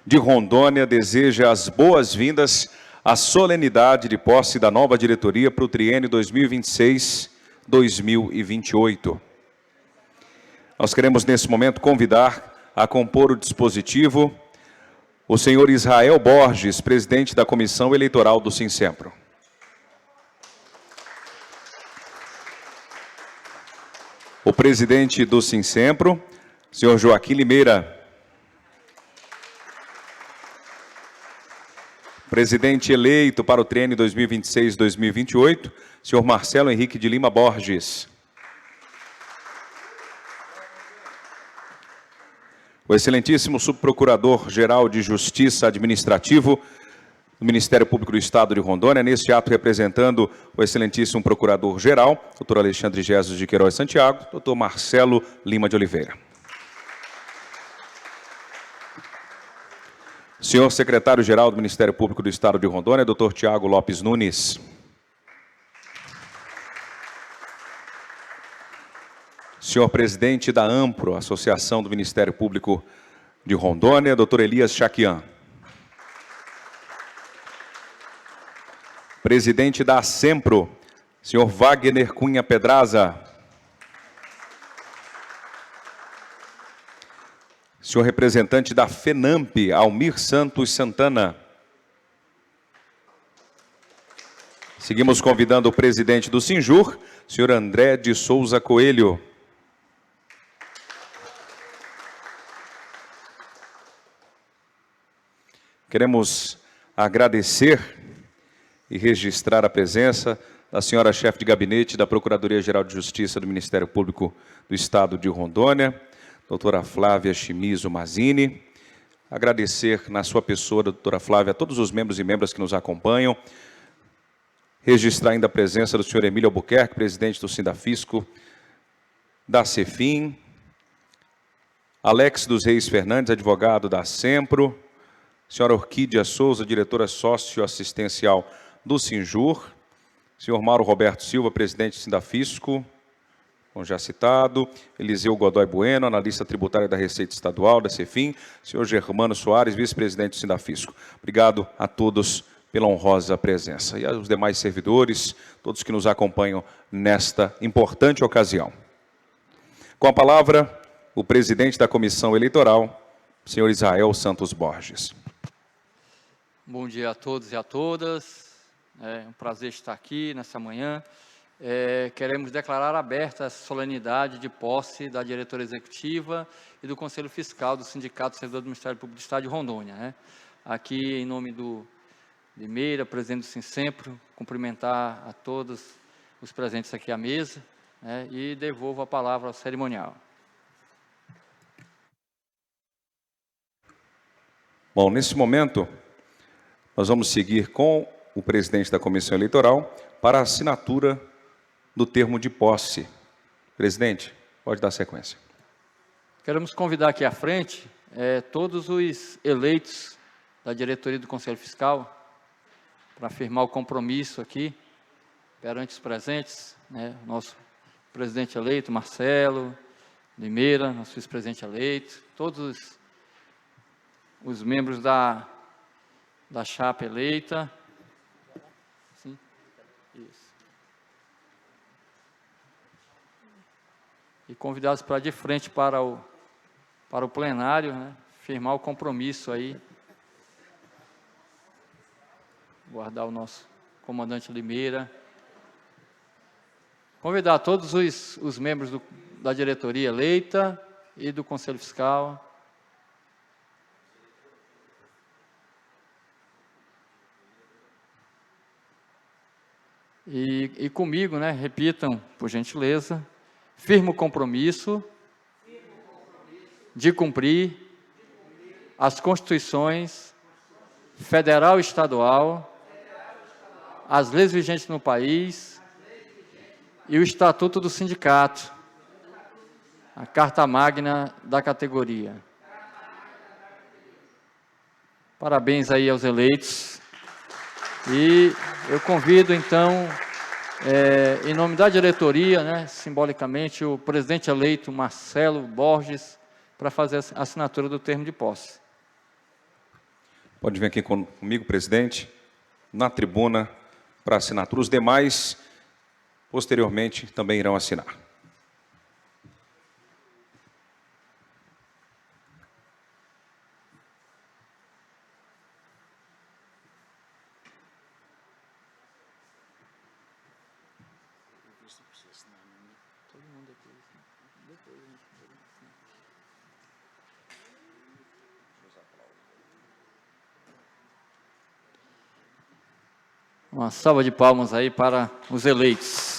de Rondônia deseja as boas-vindas à solenidade de posse da nova diretoria para o triênio 2026-2028. Nós queremos, nesse momento, convidar a compor o dispositivo o senhor Israel Borges, presidente da Comissão Eleitoral do Sincempro. O presidente do Sincempro, senhor Joaquim Limeira. Presidente eleito para o triênio 2026-2028, senhor Marcelo Henrique de Lima Borges. O excelentíssimo subprocurador-geral de Justiça Administrativo do Ministério Público do Estado de Rondônia, neste ato representando o excelentíssimo procurador-geral, doutor Alexandre Jesus de Queiroz Santiago, doutor Marcelo Lima de Oliveira. Senhor secretário-geral do Ministério Público do Estado de Rondônia, doutor Tiago Lopes Nunes. Senhor presidente da AMPRO, Associação do Ministério Público de Rondônia, doutor Elias Chaquian. Presidente da ASEMPRO, senhor Wagner Cunha Pedraza. Senhor representante da FENAMP, Almir Santos Santana. Seguimos convidando o presidente do Sinjur, senhor André de Souza Coelho. Queremos agradecer e registrar a presença da senhora chefe de gabinete da Procuradoria-Geral de Justiça do Ministério Público do Estado de Rondônia, doutora Flávia Chimizo Mazini. Agradecer na sua pessoa, doutora Flávia, a todos os membros e membras que nos acompanham. Registrar ainda a presença do senhor Emílio Albuquerque, presidente do Sindafisco, da Cefim. Alex dos Reis Fernandes, advogado da Sempro. Senhora Orquídea Souza, diretora socioassistencial do Sinjur. Senhor Mauro Roberto Silva, presidente do Sindafisco, como já citado. Eliseu Godoy Bueno, analista tributária da Receita Estadual, da Cefim. Senhor Germano Soares, vice-presidente do Sindafisco. Obrigado a todos pela honrosa presença. E aos demais servidores, todos que nos acompanham nesta importante ocasião. Com a palavra, o presidente da Comissão Eleitoral, senhor Israel Santos Borges. Bom dia a todos e a todas. É um prazer estar aqui nessa manhã. Queremos declarar aberta a solenidade de posse da diretoria executiva e do Conselho Fiscal do Sindicato Servidor do Ministério Público do Estado de Rondônia. Aqui, em nome do Limeira, presidente do Sincempro, cumprimentar a todos os presentes aqui à mesa, e devolvo a palavra ao cerimonial. Bom, nesse momento, nós vamos seguir com o presidente da Comissão Eleitoral para a assinatura do termo de posse. Presidente, pode dar sequência. Queremos convidar aqui à frente todos os eleitos da diretoria do Conselho Fiscal para firmar o compromisso aqui perante os presentes, nosso presidente eleito, Marcelo Limeira, nosso vice-presidente eleito, todos os membros da chapa eleita. Sim? Isso. E convidados para de frente para o plenário, firmar o compromisso aí. Guardar o nosso comandante Limeira. Convidar todos os membros da diretoria eleita e do Conselho Fiscal. E comigo, repitam, por gentileza, firmo o compromisso de cumprir as Constituições Federal e Estadual, as leis vigentes no país e o Estatuto do Sindicato, a Carta Magna da categoria. Parabéns aí aos eleitos. E eu convido, então, em nome da diretoria, simbolicamente, o presidente eleito Marcelo Borges, para fazer a assinatura do termo de posse. Pode vir aqui comigo, presidente, na tribuna, para assinatura. Os demais, posteriormente, também irão assinar. Uma salva de palmas aí para os eleitos.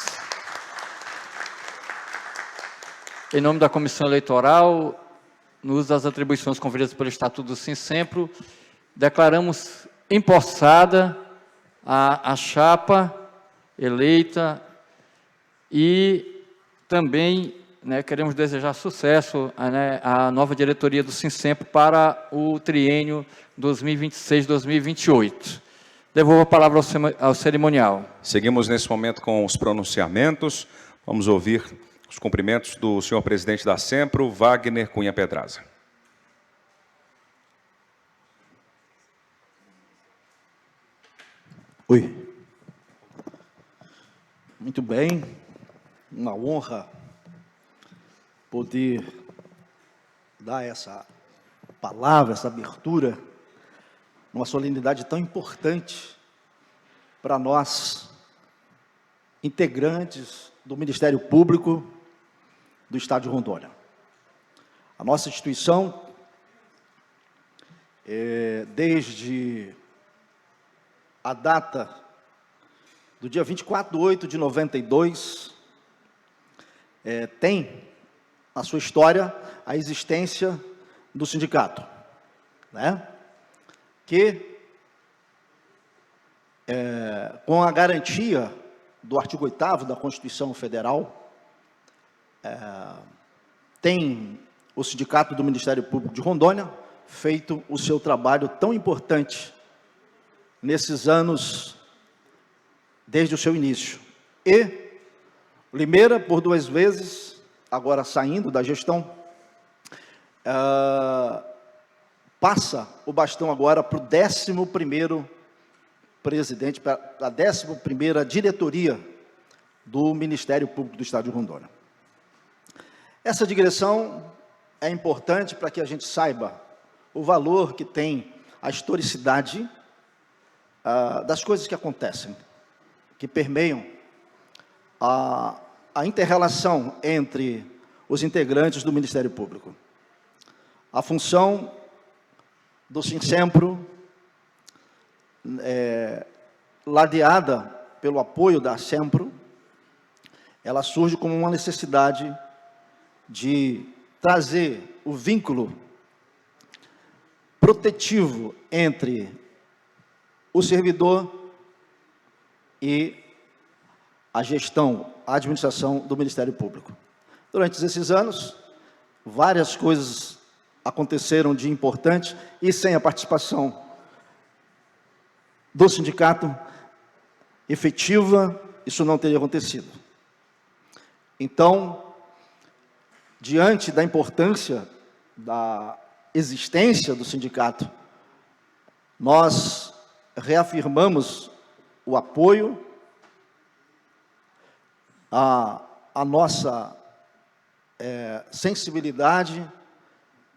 Em nome da Comissão Eleitoral, no uso das atribuições conferidas pelo Estatuto do Sinsempro, declaramos empossada a chapa eleita e também queremos desejar sucesso à nova diretoria do Sinsempro para o triênio 2026-2028. Devolvo a palavra ao cerimonial. Seguimos nesse momento com os pronunciamentos. Vamos ouvir os cumprimentos do senhor presidente da Sempro, Wagner Cunha Pedraza. Oi. Muito bem. Uma honra poder dar essa palavra, essa abertura, numa solenidade tão importante para nós, integrantes do Ministério Público do Estado de Rondônia. A nossa instituição, desde a data do dia 24/8/92, tem na sua história a existência do sindicato, que, com a garantia do artigo 8º da Constituição Federal, tem o Sindicato do Ministério Público de Rondônia feito o seu trabalho tão importante nesses anos, desde o seu início. E Limeira, por 2 vezes, agora saindo da gestão, passa o bastão agora para o 11º presidente, para a 11ª diretoria do Ministério Público do Estado de Rondônia. Essa digressão é importante para que a gente saiba o valor que tem a historicidade das coisas que acontecem, que permeiam a inter-relação entre os integrantes do Ministério Público. A função do Sinsempro, ladeada pelo apoio da Sempro, ela surge como uma necessidade de trazer o vínculo protetivo entre o servidor e a gestão, a administração do Ministério Público. Durante esses anos, várias coisas aconteceram de importante e sem a participação do sindicato efetiva, isso não teria acontecido. Então, diante da importância da existência do sindicato, nós reafirmamos o apoio, a nossa sensibilidade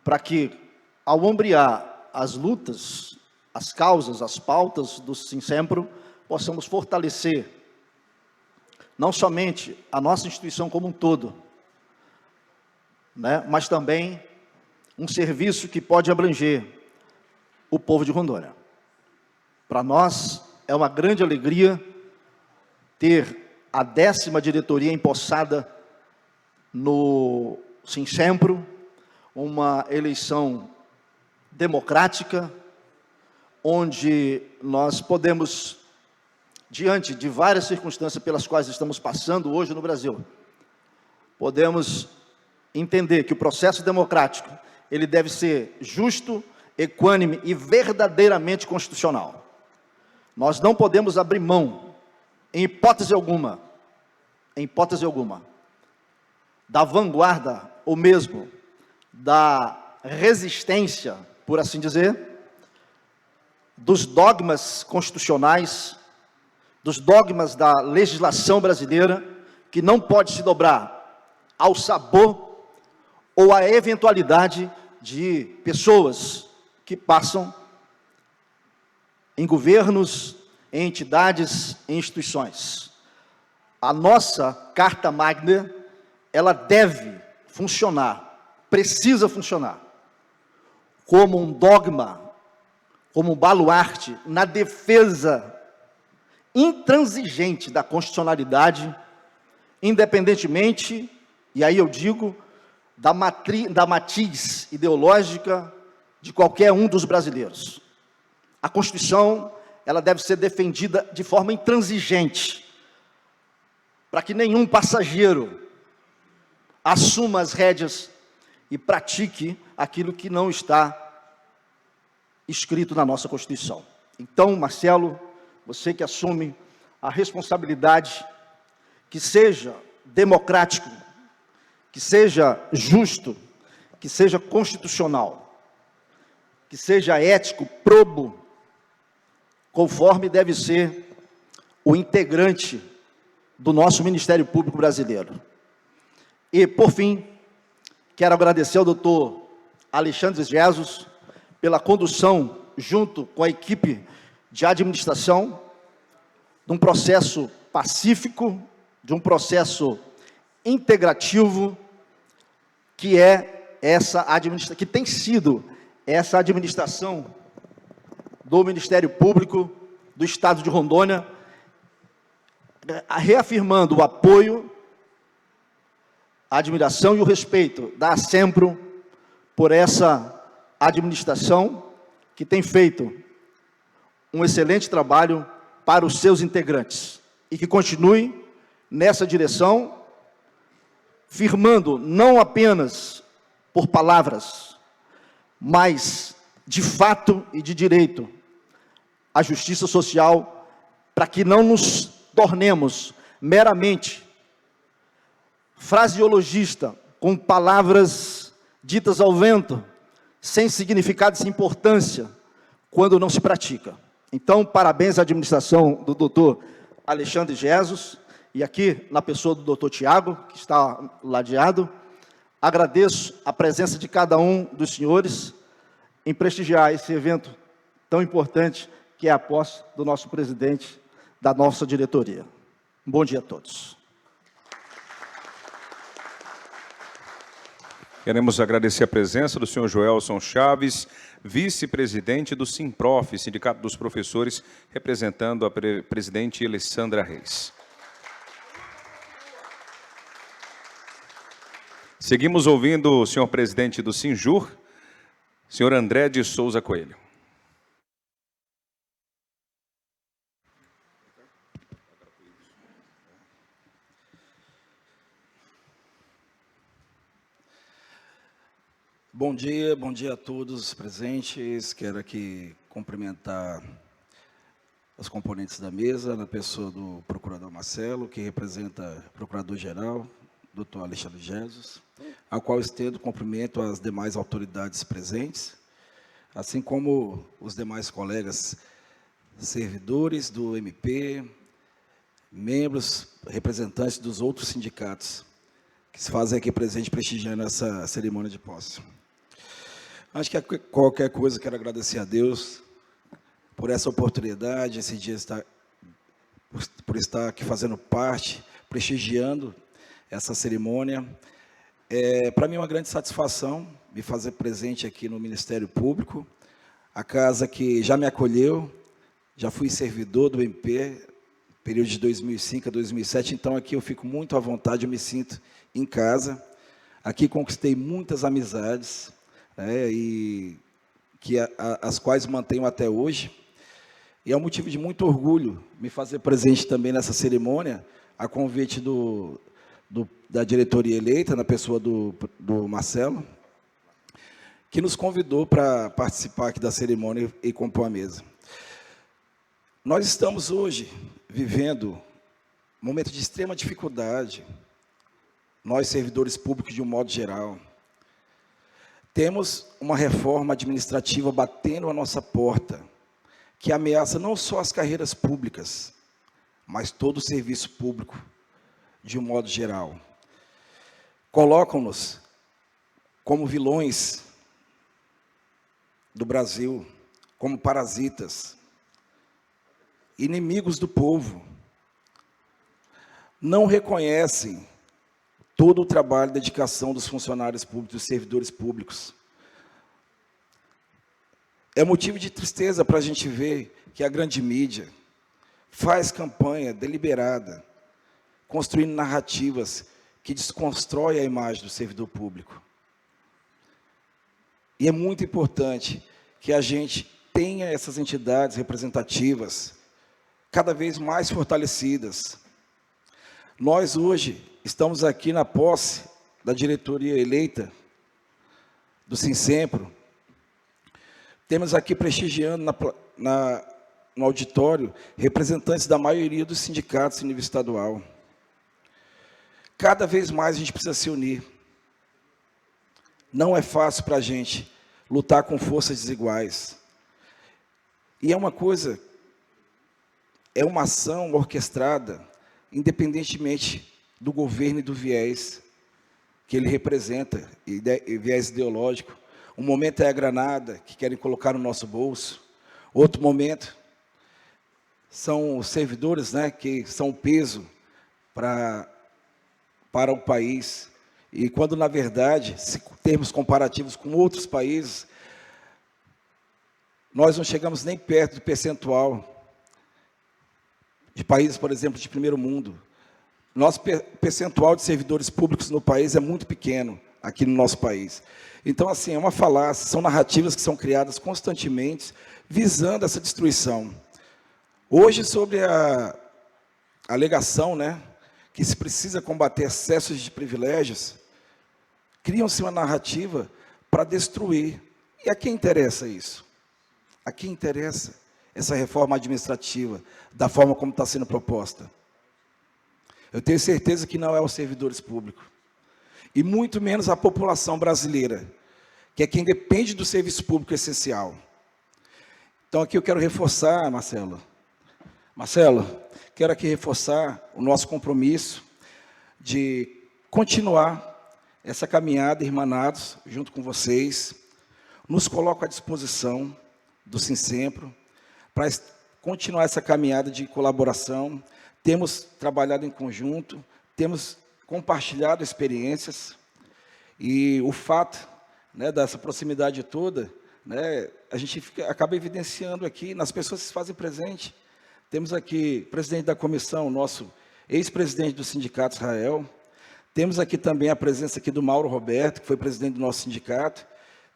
para que, ao ombrear as lutas, as causas, as pautas do Sinsempro, possamos fortalecer não somente a nossa instituição como um todo, mas também um serviço que pode abranger o povo de Rondônia. Para nós é uma grande alegria ter a 10ª diretoria empossada no Sinsempro, uma eleição democrática, onde nós podemos, diante de várias circunstâncias pelas quais estamos passando hoje no Brasil, podemos entender que o processo democrático, ele deve ser justo, equânime e verdadeiramente constitucional. Nós não podemos abrir mão, em hipótese alguma, da vanguarda, ou mesmo da resistência, por assim dizer, dos dogmas constitucionais, dos dogmas da legislação brasileira, que não pode se dobrar ao sabor ou à eventualidade de pessoas que passam em governos, em entidades, em instituições. A nossa Carta Magna, ela deve funcionar, precisa funcionar, como um dogma, como um baluarte na defesa intransigente da constitucionalidade, independentemente, e aí eu digo, da matiz ideológica de qualquer um dos brasileiros. A Constituição, ela deve ser defendida de forma intransigente, para que nenhum passageiro assuma as rédeas e pratique aquilo que não está escrito na nossa Constituição. Então, Marcelo, você que assume a responsabilidade, que seja democrático, que seja justo, que seja constitucional, que seja ético, probo, conforme deve ser o integrante do nosso Ministério Público brasileiro. E, por fim, quero agradecer ao doutor Alexandre Jesus pela condução, junto com a equipe de administração, de um processo pacífico, de um processo integrativo, que que tem sido essa administração do Ministério Público do Estado de Rondônia, reafirmando o apoio, a admiração e o respeito da Assempro por essa administração que tem feito um excelente trabalho para os seus integrantes e que continue nessa direção, firmando não apenas por palavras, mas de fato e de direito a justiça social, para que não nos tornemos meramente fraseologista, com palavras ditas ao vento, sem significado e sem importância, quando não se pratica. Então, parabéns à administração do doutor Alexandre Jesus, e aqui na pessoa do doutor Tiago, que está ladeado. Agradeço a presença de cada um dos senhores em prestigiar esse evento tão importante, que é a posse do nosso presidente, da nossa diretoria. Bom dia a todos. Queremos agradecer a presença do senhor Joelson Chaves, vice-presidente do Simprof, Sindicato dos Professores, representando a presidente Alessandra Reis. Seguimos ouvindo o senhor presidente do Sinjur, senhor André de Souza Coelho. Bom dia a todos os presentes. Quero aqui cumprimentar os componentes da mesa, na pessoa do procurador Marcelo, que representa o procurador-geral, doutor Alexandre Jesus, ao qual estendo cumprimento às demais autoridades presentes, assim como os demais colegas servidores do MP, membros, representantes dos outros sindicatos, que se fazem aqui presente prestigiando essa cerimônia de posse. Acho que qualquer coisa, quero agradecer a Deus por essa oportunidade, esse dia por estar aqui fazendo parte, prestigiando essa cerimônia. Para mim é uma grande satisfação me fazer presente aqui no Ministério Público, a casa que já me acolheu, já fui servidor do MP, período de 2005 a 2007, então aqui eu fico muito à vontade, eu me sinto em casa. Aqui conquistei muitas amizades, e as quais mantenho até hoje, e é um motivo de muito orgulho me fazer presente também nessa cerimônia, a convite da diretoria eleita, na pessoa do Marcelo, que nos convidou para participar aqui da cerimônia e compor a mesa. Nós estamos hoje vivendo um momento de extrema dificuldade, nós servidores públicos de um modo geral. Temos uma reforma administrativa batendo a nossa porta, que ameaça não só as carreiras públicas, mas todo o serviço público, de um modo geral. Colocam-nos como vilões do Brasil, como parasitas, inimigos do povo. Não reconhecem todo o trabalho e dedicação dos funcionários públicos, dos servidores públicos. É motivo de tristeza para a gente ver que a grande mídia faz campanha deliberada, construindo narrativas que desconstroem a imagem do servidor público. E é muito importante que a gente tenha essas entidades representativas cada vez mais fortalecidas. Nós hoje estamos aqui na posse da diretoria eleita do Sinsempro. Temos aqui prestigiando no auditório representantes da maioria dos sindicatos em nível estadual. Cada vez mais a gente precisa se unir. Não é fácil para a gente lutar com forças desiguais. E é uma ação orquestrada, independentemente do governo e do viés que ele representa, e viés ideológico. Um momento é a granada, que querem colocar no nosso bolso. Outro momento são os servidores, né, que são o peso para o país. E quando, na verdade, se termos comparativos com outros países, nós não chegamos nem perto do percentual de países, por exemplo, de primeiro mundo. Nosso percentual de servidores públicos no país é muito pequeno, aqui no nosso país. Então, assim, é uma falácia, são narrativas que são criadas constantemente, visando essa destruição. Hoje, sobre a alegação, né, que se precisa combater excessos de privilégios, criam-se uma narrativa para destruir. E a quem interessa isso? A quem interessa essa reforma administrativa, da forma como está sendo proposta? Eu tenho certeza que não é os servidores públicos, e muito menos a população brasileira, que é quem depende do serviço público essencial. Então, aqui eu quero reforçar, Marcelo, quero aqui reforçar o nosso compromisso de continuar essa caminhada, irmanados, junto com vocês. Nos coloco à disposição do Sinsempro para continuar essa caminhada de colaboração. Temos trabalhado em conjunto, temos compartilhado experiências, e o fato, né, dessa proximidade toda, né, a gente acaba evidenciando aqui nas pessoas que se fazem presente. Temos aqui o presidente da comissão, nosso ex-presidente do sindicato Israel. Temos aqui também a presença aqui do Mauro Roberto, que foi presidente do nosso sindicato.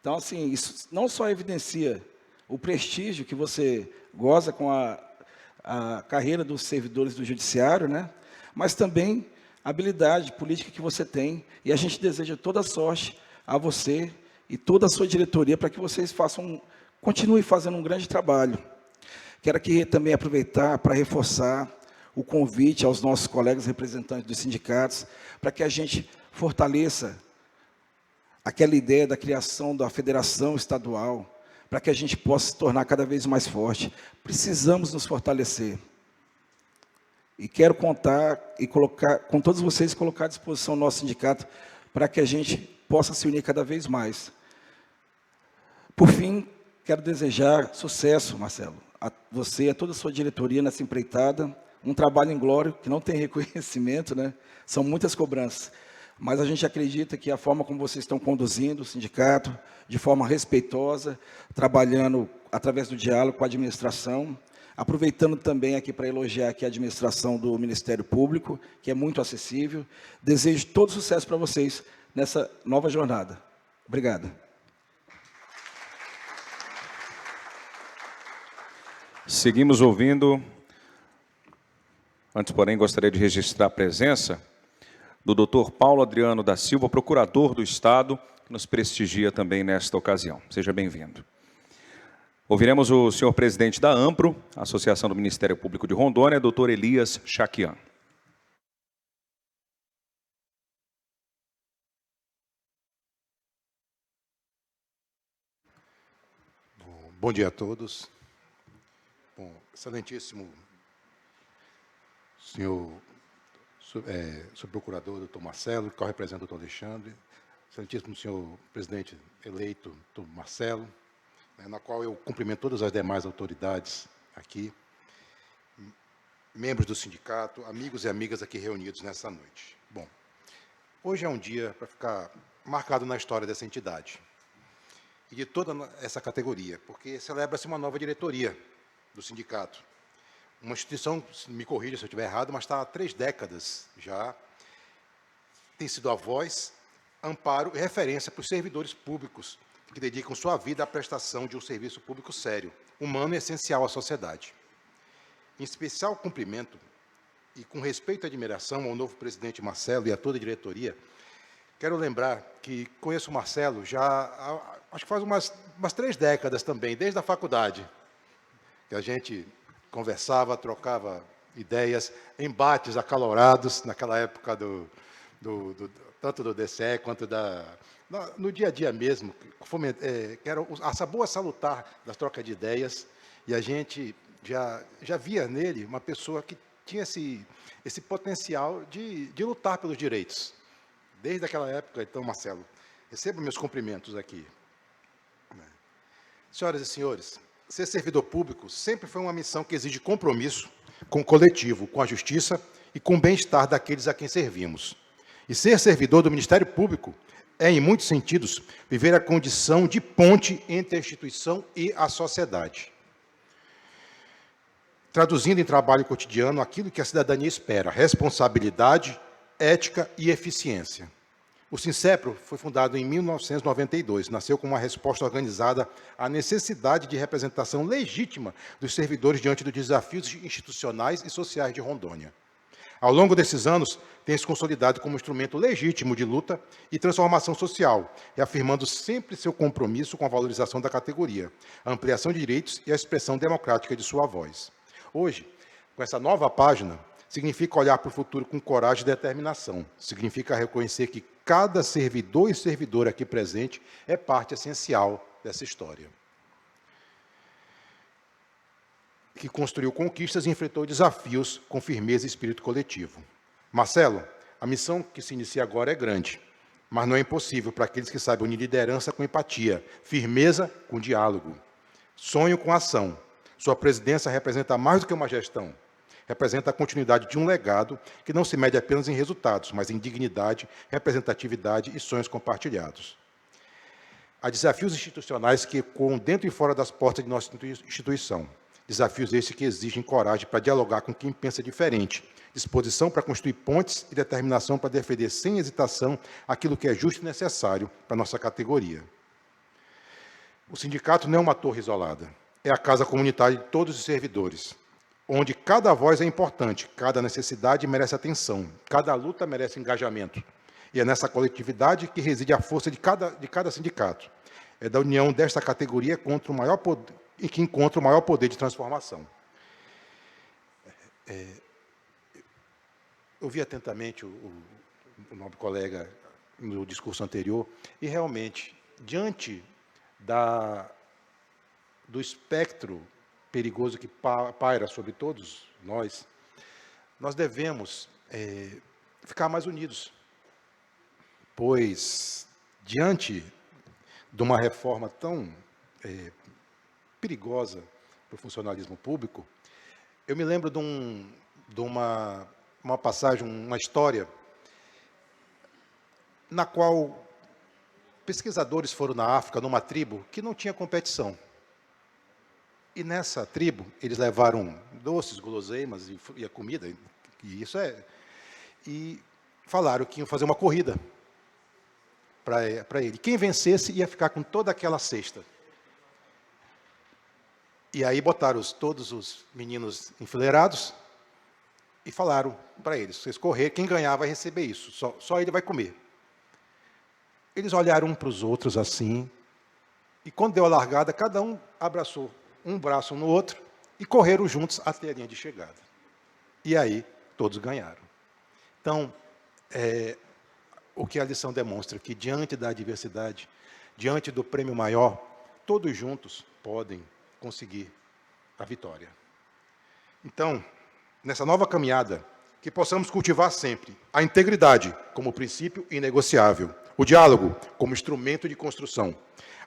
Então, assim, isso não só evidencia o prestígio que você goza com a carreira dos servidores do judiciário, né, mas também a habilidade política que você tem. E a gente deseja toda a sorte a você e toda a sua diretoria para que vocês continuem fazendo um grande trabalho. Quero aqui também aproveitar para reforçar o convite aos nossos colegas representantes dos sindicatos, para que a gente fortaleça aquela ideia da criação da federação estadual, para que a gente possa se tornar cada vez mais forte. Precisamos nos fortalecer. E quero contar e colocar, com todos vocês, colocar à disposição o nosso sindicato, para que a gente possa se unir cada vez mais. Por fim, quero desejar sucesso, Marcelo, a você e a toda a sua diretoria nessa empreitada. Um trabalho inglório, que não tem reconhecimento, né? São muitas cobranças. Mas a gente acredita que a forma como vocês estão conduzindo o sindicato, de forma respeitosa, trabalhando através do diálogo com a administração, aproveitando também aqui para elogiar aqui a administração do Ministério Público, que é muito acessível. Desejo todo sucesso para vocês nessa nova jornada. Obrigado. Seguimos ouvindo. Antes, porém, gostaria de registrar a presença do Dr. Paulo Adriano da Silva, procurador do Estado, que nos prestigia também nesta ocasião. Seja bem-vindo. Ouviremos o senhor presidente da AMPRO, Associação do Ministério Público de Rondônia, Dr. Elias Chaquian. Bom dia a todos. Bom, excelentíssimo senhor subprocurador, doutor Marcelo, que representa o doutor Alexandre, excelentíssimo senhor presidente eleito, doutor Marcelo, na qual eu cumprimento todas as demais autoridades aqui, membros do sindicato, amigos e amigas aqui reunidos nessa noite. Bom, hoje é um dia para ficar marcado na história dessa entidade e de toda essa categoria, porque celebra-se uma nova diretoria do sindicato. Uma instituição, me corrija se eu estiver errado, mas está há 3 décadas já, tem sido a voz, amparo e referência para os servidores públicos que dedicam sua vida à prestação de um serviço público sério, humano e essencial à sociedade. Em especial cumprimento e com respeito e admiração ao novo presidente Marcelo e a toda a diretoria, quero lembrar que conheço o Marcelo já, acho que faz umas 3 décadas também, desde a faculdade, que a gente conversava, trocava ideias, embates acalorados, naquela época tanto do DCE quanto no dia a dia mesmo, que era essa boa salutar das trocas de ideias, e a gente já via nele uma pessoa que tinha esse potencial de lutar pelos direitos. Desde aquela época, então, Marcelo, receba meus cumprimentos aqui. Senhoras e senhores, ser servidor público sempre foi uma missão que exige compromisso com o coletivo, com a justiça e com o bem-estar daqueles a quem servimos. E ser servidor do Ministério Público é, em muitos sentidos, viver a condição de ponte entre a instituição e a sociedade. Traduzindo em trabalho cotidiano aquilo que a cidadania espera: responsabilidade, ética e eficiência. O Sincepro foi fundado em 1992, nasceu como uma resposta organizada à necessidade de representação legítima dos servidores diante dos desafios institucionais e sociais de Rondônia. Ao longo desses anos, tem se consolidado como instrumento legítimo de luta e transformação social, reafirmando sempre seu compromisso com a valorização da categoria, a ampliação de direitos e a expressão democrática de sua voz. Hoje, com essa nova página, significa olhar para o futuro com coragem e determinação. Significa reconhecer que cada servidor e servidora aqui presente é parte essencial dessa história. Que construiu conquistas e enfrentou desafios com firmeza e espírito coletivo. Marcelo, a missão que se inicia agora é grande, mas não é impossível para aqueles que sabem unir liderança com empatia, firmeza com diálogo, sonho com ação. Sua presidência representa mais do que uma gestão. Representa a continuidade de um legado que não se mede apenas em resultados, mas em dignidade, representatividade e sonhos compartilhados. Há desafios institucionais que ecoam dentro e fora das portas de nossa instituição. Desafios esses que exigem coragem para dialogar com quem pensa diferente, disposição para construir pontes e determinação para defender sem hesitação aquilo que é justo e necessário para a nossa categoria. O sindicato não é uma torre isolada, é a casa comunitária de todos os servidores, onde cada voz é importante, cada necessidade merece atenção, cada luta merece engajamento. E é nessa coletividade que reside a força de cada sindicato. É da união desta categoria contra o maior poder, e que encontra o maior poder de transformação. Eu vi atentamente o nobre colega no discurso anterior, e realmente, diante do espectro perigoso que paira sobre todos nós devemos ficar mais unidos, pois, diante de uma reforma tão perigosa para o funcionalismo público, eu me lembro de uma passagem, uma história, na qual pesquisadores foram na África, numa tribo que não tinha competição. E nessa tribo, eles levaram doces, guloseimas e a comida, e falaram que iam fazer uma corrida para ele. Quem vencesse ia ficar com toda aquela cesta. E aí botaram todos os meninos enfileirados e falaram para eles: vocês correr, quem ganhar vai receber isso, só ele vai comer. Eles olharam um para os outros assim, e quando deu a largada, cada um abraçou um braço no outro e correram juntos até a linha de chegada. E aí, todos ganharam. Então, o que a lição demonstra, que diante da adversidade, diante do prêmio maior, todos juntos podem conseguir a vitória. Então, nessa nova caminhada, que possamos cultivar sempre a integridade como princípio inegociável, o diálogo como instrumento de construção,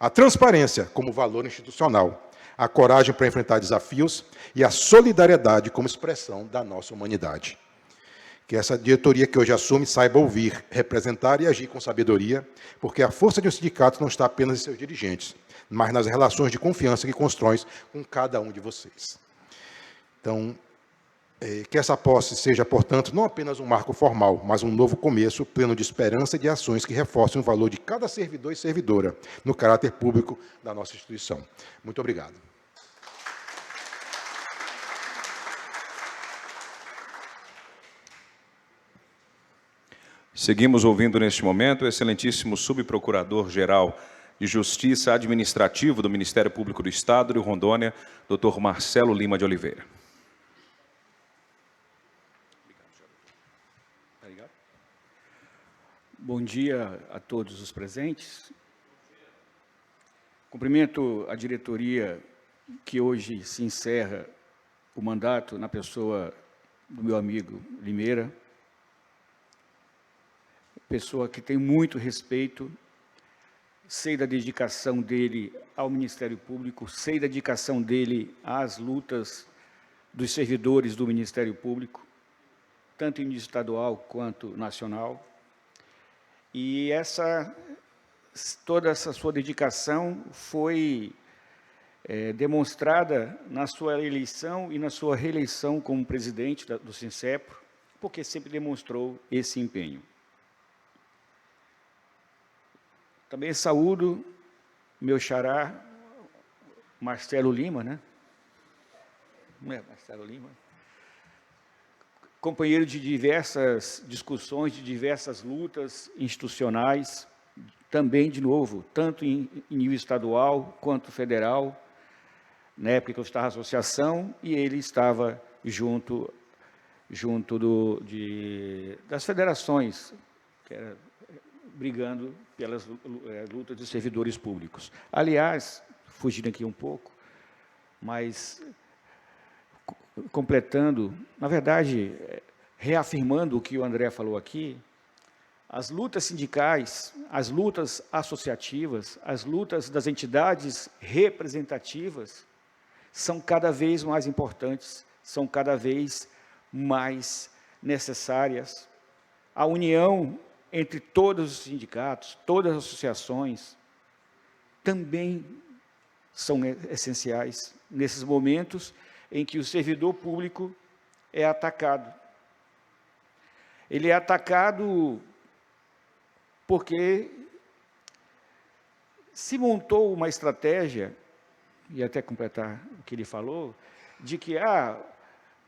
a transparência como valor institucional, a coragem para enfrentar desafios e a solidariedade como expressão da nossa humanidade. Que essa diretoria que hoje assume saiba ouvir, representar e agir com sabedoria, porque a força de um sindicato não está apenas em seus dirigentes, mas nas relações de confiança que constrói com cada um de vocês. Então, que essa posse seja, portanto, não apenas um marco formal, mas um novo começo, pleno de esperança e de ações que reforcem o valor de cada servidor e servidora no caráter público da nossa instituição. Muito obrigado. Seguimos ouvindo neste momento o excelentíssimo subprocurador-geral de Justiça Administrativo do Ministério Público do Estado de Rondônia, Dr. Marcelo Lima de Oliveira. Bom dia a todos os presentes. Cumprimento a diretoria que hoje se encerra o mandato na pessoa do meu amigo Limeira, pessoa que tem muito respeito, sei da dedicação dele ao Ministério Público, sei da dedicação dele às lutas dos servidores do Ministério Público, tanto em nível estadual quanto nacional. E toda essa sua dedicação foi demonstrada na sua eleição e na sua reeleição como presidente do Sincepro, porque sempre demonstrou esse empenho. Também saúdo meu xará, Marcelo Lima, né? Não é Marcelo Lima? Companheiro de diversas discussões, de diversas lutas institucionais, também, de novo, tanto em nível estadual quanto federal, na época que eu estava na associação, e ele estava junto das federações, que era, brigando pelas lutas dos servidores públicos. Aliás, fugindo aqui um pouco, mas completando, na verdade, reafirmando o que o André falou aqui, as lutas sindicais, as lutas associativas, as lutas das entidades representativas são cada vez mais importantes, são cada vez mais necessárias. A união entre todos os sindicatos, todas as associações, também são essenciais nesses momentos em que o servidor público é atacado. Ele é atacado porque se montou uma estratégia, e até completar o que ele falou, de que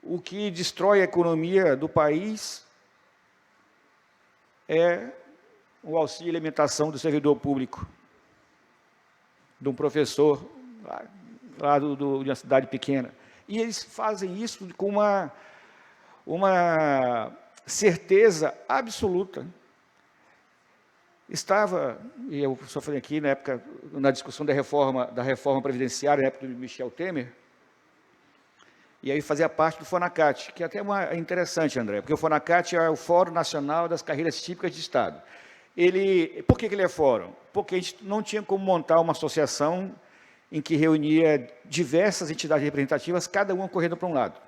o que destrói a economia do país é o auxílio alimentação do servidor público, de um professor lá de uma cidade pequena. E eles fazem isso com uma certeza absoluta. Estava, e eu só falei aqui na época, na discussão da reforma previdenciária, na época do Michel Temer, e aí fazia parte do FONACAT, que até é interessante, André, porque o FONACAT é o Fórum Nacional das Carreiras Típicas de Estado. Por que ele é fórum? Porque a gente não tinha como montar uma associação em que reunia diversas entidades representativas, cada uma correndo para um lado.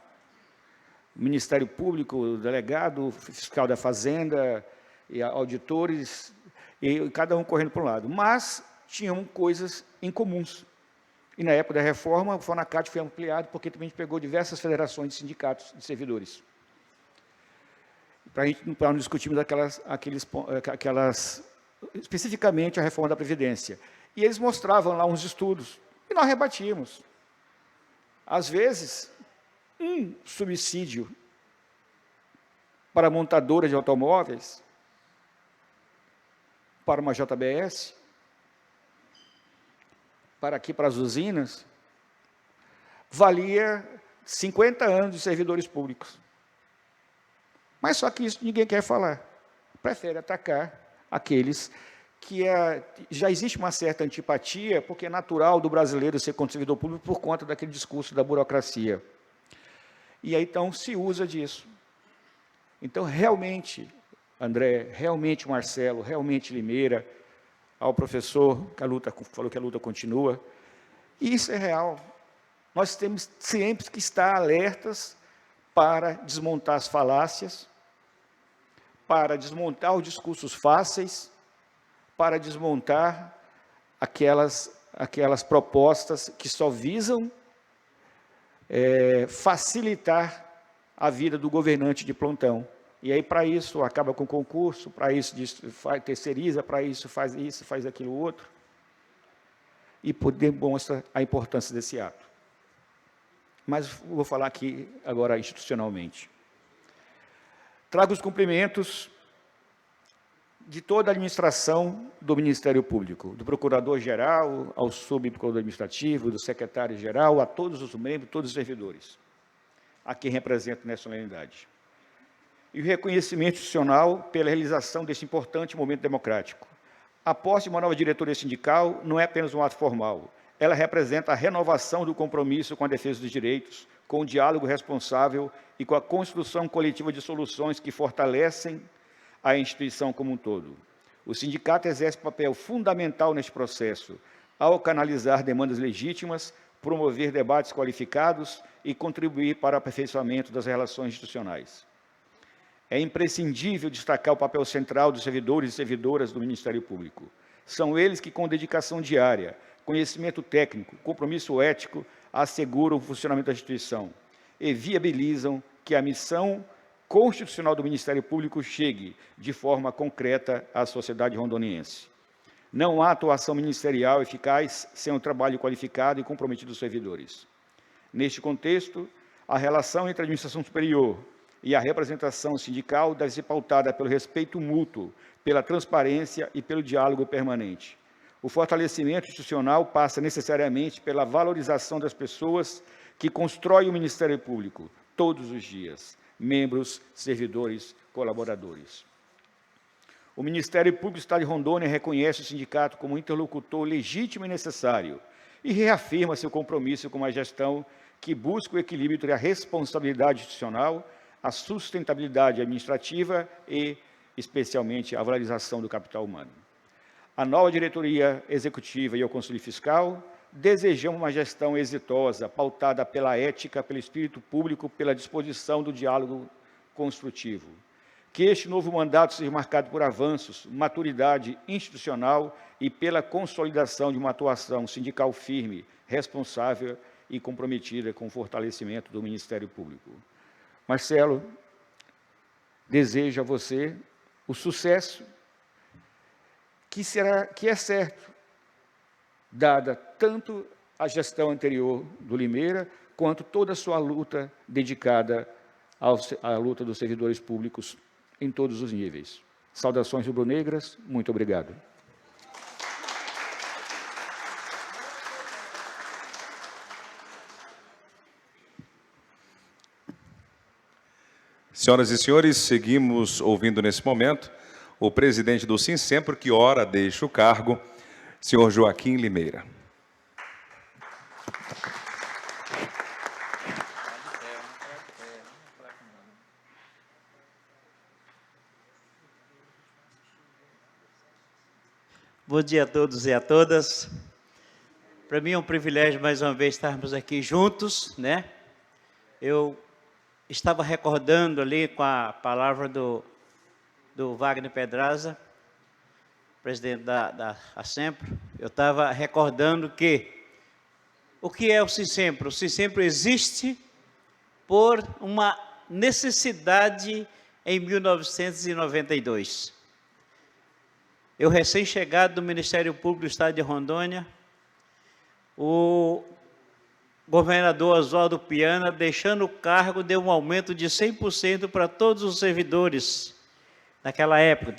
O Ministério Público, o delegado, o fiscal da Fazenda, e auditores, e cada um correndo para um lado. Mas tinham coisas em comuns. E, na época da reforma, o FONACAT foi ampliado, porque também a gente pegou diversas federações de sindicatos de servidores. Para não discutirmos especificamente a reforma da Previdência. E eles mostravam lá uns estudos, e nós rebatíamos. Às vezes, um subsídio para a montadora de automóveis, para uma JBS, para as usinas, valia 50 anos de servidores públicos. Mas só que isso ninguém quer falar. Prefere atacar aqueles que já existe uma certa antipatia, porque é natural do brasileiro ser contra o servidor público por conta daquele discurso da burocracia. E aí, então, se usa disso. Então, realmente, André, realmente Marcelo, realmente Limeira, ao professor, que a luta, falou que a luta continua, e isso é real. Nós temos sempre que estar alertas para desmontar as falácias, para desmontar os discursos fáceis, para desmontar aquelas propostas que só visam facilitar a vida do governante de plantão. E aí, para isso, acaba com o concurso, para isso terceiriza, para isso, faz aquilo outro. E demonstra a importância desse ato. Mas vou falar aqui agora institucionalmente. Trago os cumprimentos de toda a administração do Ministério Público, do Procurador-Geral, ao Subprocurador Administrativo, do Secretário-Geral, a todos os membros, todos os servidores, a quem represento nessa solenidade. E o reconhecimento institucional pela realização desse importante momento democrático. A posse de uma nova diretoria sindical não é apenas um ato formal, ela representa a renovação do compromisso com a defesa dos direitos, com o diálogo responsável e com a construção coletiva de soluções que fortalecem a instituição como um todo. O sindicato exerce papel fundamental neste processo, ao canalizar demandas legítimas, promover debates qualificados e contribuir para o aperfeiçoamento das relações institucionais. É imprescindível destacar o papel central dos servidores e servidoras do Ministério Público. São eles que, com dedicação diária, conhecimento técnico, compromisso ético, asseguram o funcionamento da instituição e viabilizam que a missão constitucional do Ministério Público chegue de forma concreta à sociedade rondoniense. Não há atuação ministerial eficaz sem um trabalho qualificado e comprometido dos servidores. Neste contexto, a relação entre a administração superior e a representação sindical deve ser pautada pelo respeito mútuo, pela transparência e pelo diálogo permanente. O fortalecimento institucional passa necessariamente pela valorização das pessoas que constroem o Ministério Público todos os dias, membros, servidores, colaboradores. O Ministério Público do Estado de Rondônia reconhece o sindicato como interlocutor legítimo e necessário e reafirma seu compromisso com uma gestão que busca o equilíbrio entre a responsabilidade institucional, a sustentabilidade administrativa e, especialmente, a valorização do capital humano. A nova diretoria executiva e o Conselho Fiscal desejamos uma gestão exitosa, pautada pela ética, pelo espírito público, pela disposição do diálogo construtivo. Que este novo mandato seja marcado por avanços, maturidade institucional e pela consolidação de uma atuação sindical firme, responsável e comprometida com o fortalecimento do Ministério Público. Marcelo, desejo a você o sucesso que é certo, dada tanto a gestão anterior do Limeira, quanto toda a sua luta dedicada à luta dos servidores públicos em todos os níveis. Saudações rubro-negras, muito obrigado. Senhoras e senhores, seguimos ouvindo nesse momento o presidente do Sinsempro, que ora deixa o cargo, senhor Joaquim Limeira. Bom dia a todos e a todas. Para mim é um privilégio mais uma vez estarmos aqui juntos, né? Eu estava recordando ali com a palavra do Wagner Pedraza, presidente da Sinsempro, eu estava recordando que o que é o Sinsempro? O Sinsempro existe por uma necessidade em 1992. Eu recém-chegado do Ministério Público do Estado de Rondônia, o governador Oswaldo Piana, deixando o cargo, deu um aumento de 100% para todos os servidores naquela época,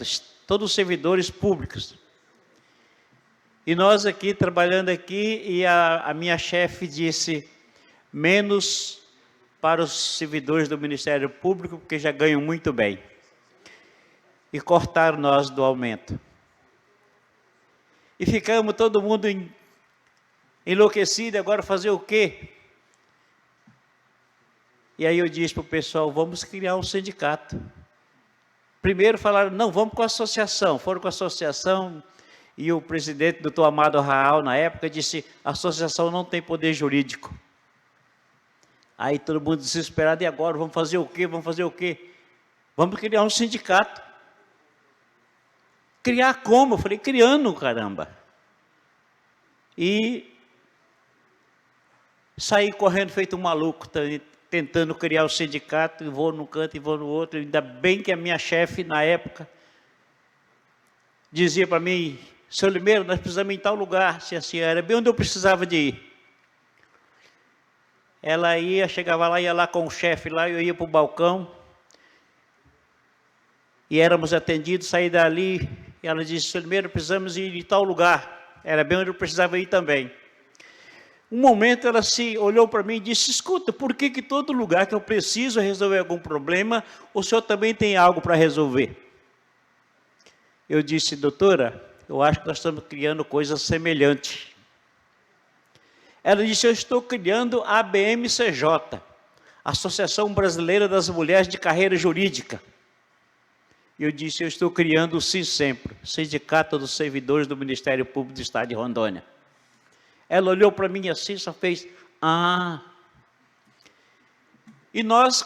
todos os servidores públicos. E nós aqui, trabalhando aqui, e a minha chefe disse, menos para os servidores do Ministério Público, porque já ganham muito bem. E cortaram nós do aumento. E ficamos todo mundo enlouquecido, agora fazer o quê? E aí eu disse para o pessoal, vamos criar um sindicato. Primeiro falaram, não, vamos com a associação. Foram com a associação e o presidente, doutor Amado Raal, na época, disse, a associação não tem poder jurídico. Aí todo mundo desesperado, e agora? Vamos fazer o quê? Vamos fazer o quê? Vamos criar um sindicato. Criar como? Eu falei, criando, caramba. E saí correndo feito um maluco, tentando criar o sindicato, e vou num canto e vou no outro. Ainda bem que a minha chefe, na época, dizia para mim, seu Limeiro, nós precisamos ir em tal lugar, se assim era bem onde eu precisava de ir. Ela ia, chegava lá, ia lá com o chefe lá, eu ia para o balcão, e éramos atendidos, saí dali, e ela disse, seu Limeiro, precisamos ir em tal lugar. Era bem onde eu precisava ir também. Um momento ela se olhou para mim e disse, escuta, por que todo lugar que eu preciso resolver algum problema, o senhor também tem algo para resolver? Eu disse, doutora, eu acho que nós estamos criando coisas semelhantes. Ela disse, eu estou criando a ABMCJ, Associação Brasileira das Mulheres de Carreira Jurídica. Eu disse, eu estou criando o SINSEMPRO, Sindicato dos Servidores do Ministério Público do Estado de Rondônia. Ela olhou para mim assim, só fez, E nós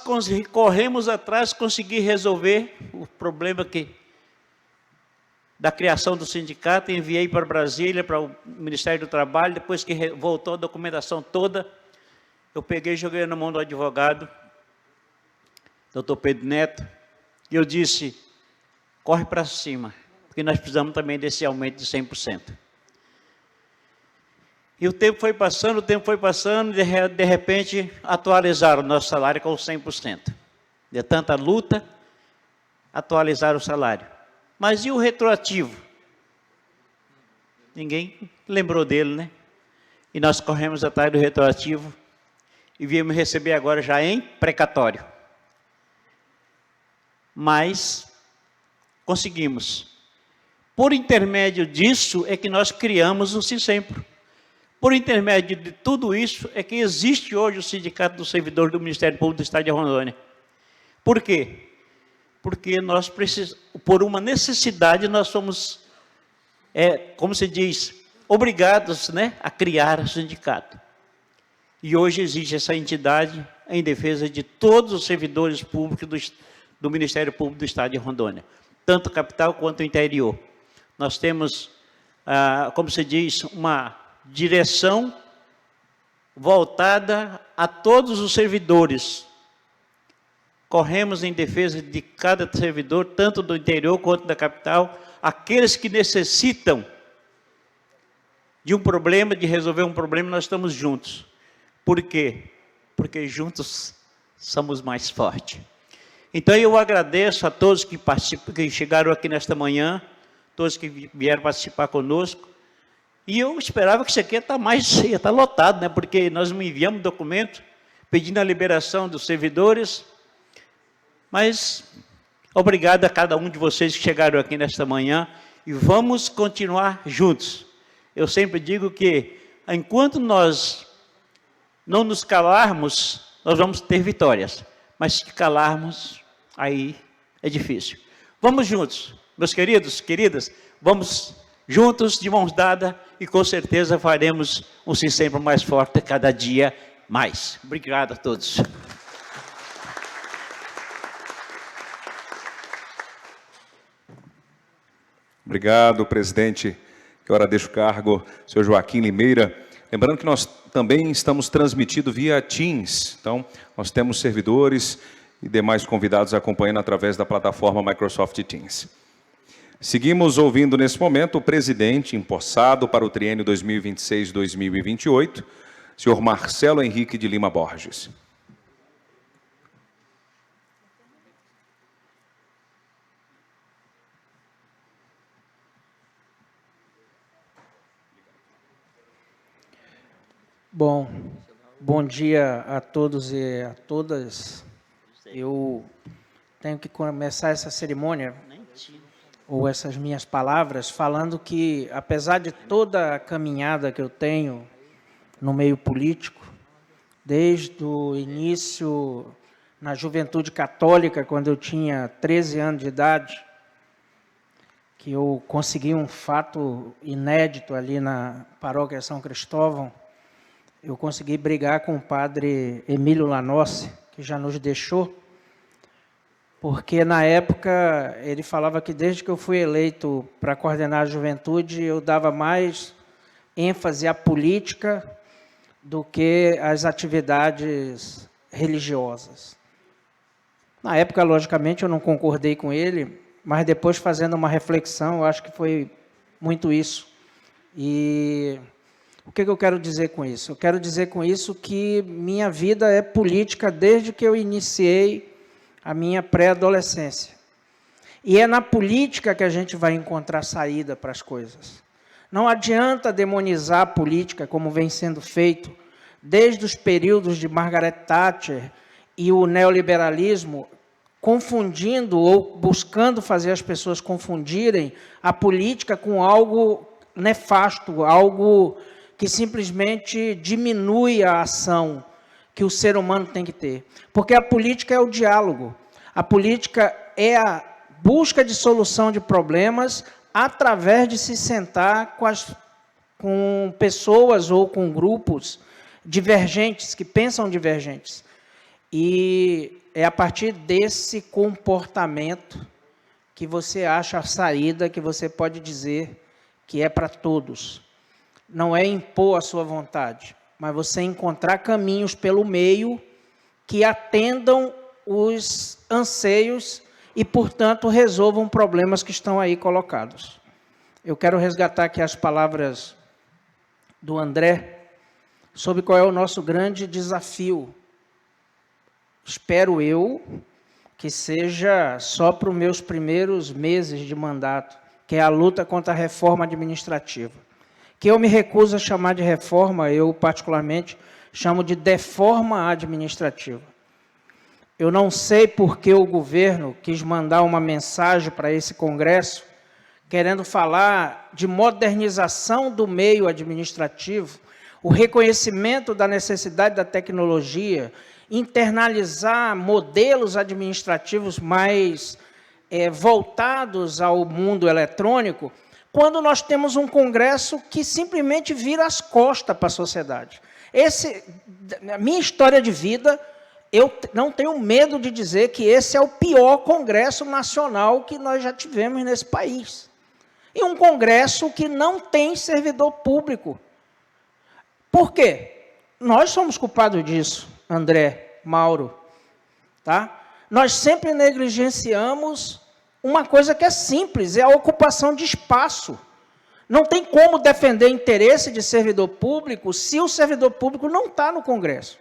corremos atrás, consegui resolver o problema da criação do sindicato, enviei para Brasília, para o Ministério do Trabalho, depois que voltou a documentação toda, eu peguei e joguei na mão do advogado, doutor Pedro Neto, e eu disse, corre para cima, porque nós precisamos também desse aumento de 100%. E o tempo foi passando, e de repente atualizaram o nosso salário com 100%. De tanta luta, atualizaram o salário. Mas e o retroativo? Ninguém lembrou dele, né? E nós corremos atrás do retroativo e viemos receber agora já em precatório. Mas conseguimos. Por intermédio disso é que nós criamos o SINSEMPRO. Por intermédio de tudo isso é que existe hoje o Sindicato dos Servidores do Ministério Público do Estado de Rondônia. Por quê? Porque nós precisamos, por uma necessidade, nós somos, como se diz, obrigados, né, a criar o sindicato. E hoje existe essa entidade em defesa de todos os servidores públicos do Ministério Público do Estado de Rondônia, tanto capital quanto interior. Nós temos, como se diz, uma direção voltada a todos os servidores. Corremos em defesa de cada servidor, tanto do interior quanto da capital, aqueles que necessitam de um problema, de resolver um problema, nós estamos juntos. Por quê? Porque juntos somos mais fortes. Então eu agradeço a todos que participam, que chegaram aqui nesta manhã, todos que vieram participar conosco. E eu esperava que isso aqui ia estar lotado, né? Porque nós não enviamos documento pedindo a liberação dos servidores. Mas obrigado a cada um de vocês que chegaram aqui nesta manhã e vamos continuar juntos. Eu sempre digo que enquanto nós não nos calarmos, nós vamos ter vitórias. Mas se calarmos, aí é difícil. Vamos juntos, meus queridos, queridas, vamos juntos, de mãos dadas, e com certeza faremos um SINSEMPRO mais forte cada dia mais. Obrigado a todos. Obrigado, presidente, que agora deixa o cargo, senhor Joaquim Limeira. Lembrando que nós também estamos transmitindo via Teams, então nós temos servidores e demais convidados acompanhando através da plataforma Microsoft Teams. Seguimos ouvindo nesse momento o presidente empossado para o triênio 2026-2028, senhor Marcelo Henrique de Lima Borges. Bom dia a todos e a todas. Eu tenho que começar essa cerimônia, ou essas minhas palavras, falando que, apesar de toda a caminhada que eu tenho no meio político, desde o início na Juventude Católica, quando eu tinha 13 anos de idade, que eu consegui um fato inédito ali na paróquia São Cristóvão. Eu consegui brigar com o padre Emílio Lanossi, que já nos deixou, porque na época ele falava que desde que eu fui eleito para coordenar a juventude, eu dava mais ênfase à política do que às atividades religiosas. Na época, logicamente, eu não concordei com ele, mas depois, fazendo uma reflexão, eu acho que foi muito isso. E o que eu quero dizer com isso? Eu quero dizer com isso que minha vida é política desde que eu iniciei a minha pré-adolescência. E é na política que a gente vai encontrar saída para as coisas. Não adianta demonizar a política, como vem sendo feito desde os períodos de Margaret Thatcher e o neoliberalismo, confundindo ou buscando fazer as pessoas confundirem a política com algo nefasto, algo que simplesmente diminui a ação que o ser humano tem que ter. Porque a política é o diálogo. A política é a busca de solução de problemas através de se sentar com pessoas ou com grupos divergentes, que pensam divergentes. E é a partir desse comportamento que você acha a saída, que você pode dizer que é para todos. Não é impor a sua vontade, mas você encontrar caminhos pelo meio que atendam os anseios e, portanto, resolvam problemas que estão aí colocados. Eu quero resgatar aqui as palavras do André sobre qual é o nosso grande desafio. Espero eu que seja só para os meus primeiros meses de mandato, que é a luta contra a reforma administrativa. Que eu me recuso a chamar de reforma, eu particularmente chamo de deforma administrativa. Eu não sei por que o governo quis mandar uma mensagem para esse Congresso, querendo falar de modernização do meio administrativo, o reconhecimento da necessidade da tecnologia, internalizar modelos administrativos mais voltados ao mundo eletrônico, quando nós temos um Congresso que simplesmente vira as costas para a sociedade. A minha história de vida, eu não tenho medo de dizer que esse é o pior Congresso nacional que nós já tivemos nesse país. E um Congresso que não tem servidor público. Por quê? Nós somos culpados disso, André, Mauro. Tá? Nós sempre negligenciamos uma coisa que é simples, é a ocupação de espaço. Não tem como defender interesse de servidor público se o servidor público não está no Congresso.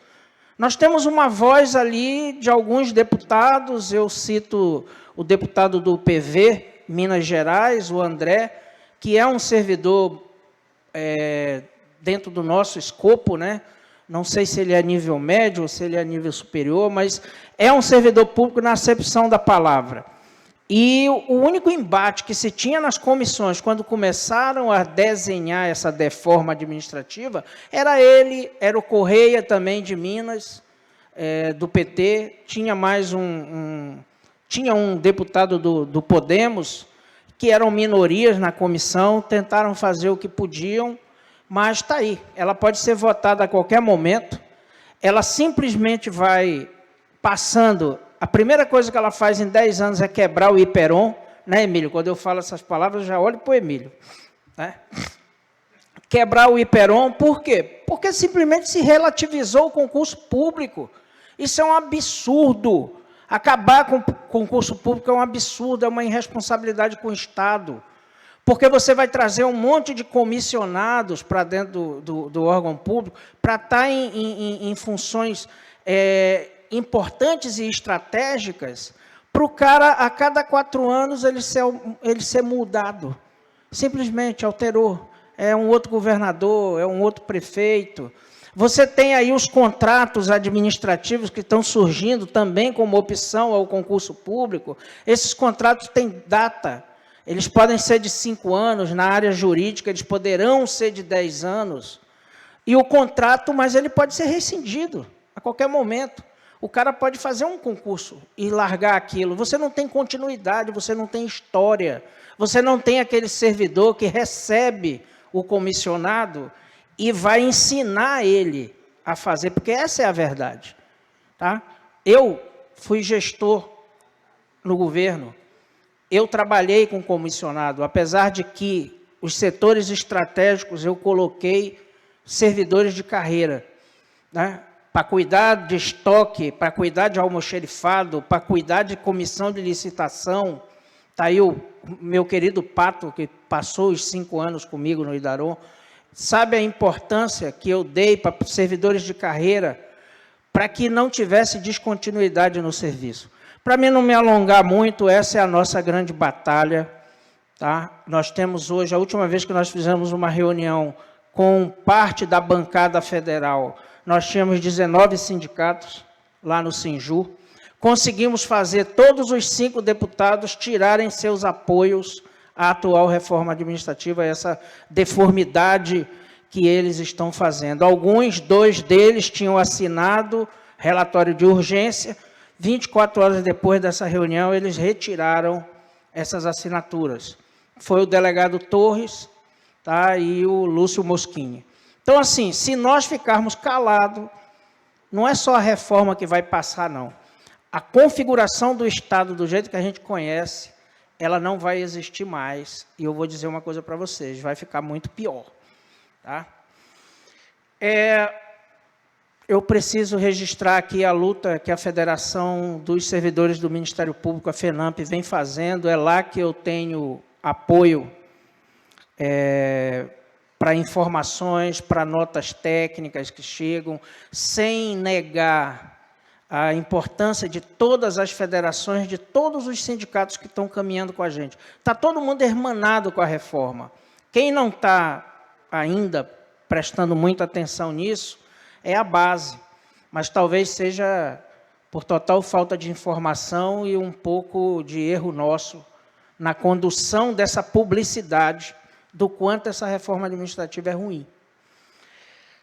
Nós temos uma voz ali de alguns deputados, eu cito o deputado do PV, Minas Gerais, o André, que é um servidor dentro do nosso escopo, né? Não sei se ele é nível médio ou se ele é nível superior, mas é um servidor público na acepção da palavra. E o único embate que se tinha nas comissões, quando começaram a desenhar essa deforma administrativa, era ele, era o Correia também de Minas, do PT, tinha mais tinha um deputado do Podemos, que eram minorias na comissão, tentaram fazer o que podiam, mas está aí, ela pode ser votada a qualquer momento, ela simplesmente vai passando. A primeira coisa que ela faz em 10 anos é quebrar o Iperon, né, Emílio? Quando eu falo essas palavras, eu já olho para o Emílio. Né? Quebrar o Iperon, por quê? Porque simplesmente se relativizou o concurso público. Isso é um absurdo. Acabar com o concurso público é um absurdo, é uma irresponsabilidade com o Estado. Porque você vai trazer um monte de comissionados para dentro do órgão público para estar em funções importantes e estratégicas, para o cara, a cada 4 anos, ele ser mudado. Simplesmente alterou. É um outro governador, é um outro prefeito. Você tem aí os contratos administrativos que estão surgindo também como opção ao concurso público. Esses contratos têm data. Eles podem ser de 5 anos, na área jurídica, eles poderão ser de 10 anos. E o contrato, mas ele pode ser rescindido a qualquer momento. o cara pode fazer um concurso e largar aquilo. Você não tem continuidade, você não tem história, você não tem aquele servidor que recebe o comissionado e vai ensinar ele a fazer, porque essa é a verdade. Tá? Eu fui gestor no governo, eu trabalhei com comissionado, apesar de que os setores estratégicos eu coloquei servidores de carreira, né? Para cuidar de estoque, para cuidar de almoxerifado, para cuidar de comissão de licitação. Está aí o meu querido Pato, que passou os 5 anos comigo no Idaron, sabe a importância que eu dei para servidores de carreira para que não tivesse descontinuidade no serviço. Para mim não me alongar muito, essa é a nossa grande batalha. Tá? Nós temos hoje, a última vez que nós fizemos uma reunião com parte da bancada federal, nós tínhamos 19 sindicatos lá no Sinjur. Conseguimos fazer todos os 5 deputados tirarem seus apoios à atual reforma administrativa, essa deformidade que eles estão fazendo. Alguns, 2 deles, tinham assinado relatório de urgência. 24 horas depois dessa reunião, eles retiraram essas assinaturas. Foi o delegado Torres, tá, e o Lúcio Moschini. Então, assim, se nós ficarmos calados, não é só a reforma que vai passar, não. A configuração do Estado, do jeito que a gente conhece, ela não vai existir mais. E eu vou dizer uma coisa para vocês, vai ficar muito pior. Tá? Eu preciso registrar aqui a luta que a Federação dos Servidores do Ministério Público, a FENAMP, vem fazendo. É lá que eu tenho apoio para informações, para notas técnicas que chegam, sem negar a importância de todas as federações, de todos os sindicatos que estão caminhando com a gente. Está todo mundo hermanado com a reforma. Quem não está ainda prestando muita atenção nisso é a base, mas talvez seja por total falta de informação e um pouco de erro nosso na condução dessa publicidade do quanto essa reforma administrativa é ruim.